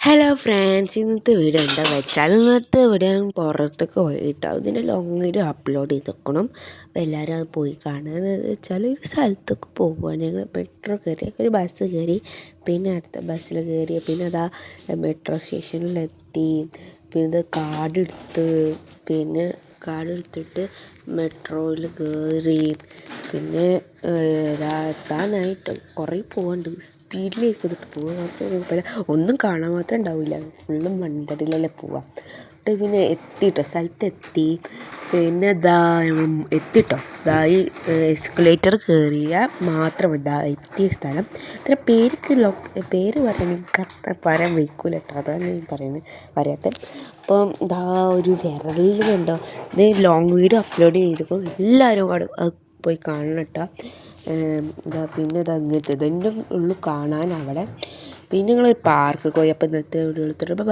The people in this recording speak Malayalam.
ഹലോ ഫ്രണ്ട്സ്, ഇന്നത്തെ വീഡിയോ എന്താ വെച്ചാൽ ഇന്നത്തെ വീഡിയോ ഞാൻ പുറത്തൊക്കെ പോയിട്ടോ ഇതിൻ്റെ ലോങ് വീഡിയോ അപ്ലോഡ് ചെയ്ത് വെക്കണം. അപ്പോൾ എല്ലാവരും അത് പോയി കാണുക. എന്ന് വെച്ചാൽ ഒരു സ്ഥലത്തൊക്കെ പോകുകയാണ്. ഞങ്ങൾ മെട്രോ കയറി, ഒരു ബസ് കയറി, പിന്നെ അടുത്ത ബസ്സിൽ കയറി, പിന്നെ അതാ മെട്രോ സ്റ്റേഷനിലെത്തി, പിന്നെ കാർഡ് എടുത്തിട്ട് മെട്രോയിൽ കയറി, പിന്നെ എത്താനായിട്ട് കുറേ പോകാനുണ്ട്. സ്പീഡിലേക്ക് ഇതിട്ട് പോകാൻ കുഴപ്പമില്ല, ഒന്നും കാണാൻ മാത്രം ഉണ്ടാവില്ല, ഫുള്ളും വണ്ടറിലല്ലേ പോവാം. പിന്നെ സ്ഥലത്തെത്തി. പിന്നെ എത്തിട്ടോ ഈ എസ്കലേറ്റർ കയറിയാൽ മാത്രം എത്തിയ സ്ഥലം. ഇത്ര പേര് പറയണമെങ്കിൽ കറക്റ്റ് പറയാൻ വയ്ക്കൂല കേട്ടോ, അതാണ് ഞാൻ പറയാത്തത്. അപ്പം ഒരു വിരലിൽ കണ്ടോ, ഇത് ലോങ് വീഡിയോ അപ്ലോഡ് ചെയ്തപ്പോൾ എല്ലാവരും അവിടെ പോയി കാണണം കേട്ടോ. പിന്നെ അങ്ങനത്തെ ഇതിൻ്റെ ഉള്ളു കാണാൻ അവിടെ. പിന്നെ ഞങ്ങൾ പാർക്ക് പോയി. അപ്പം ഇന്നത്തെ വീഡിയോ എടുത്തിട്ട്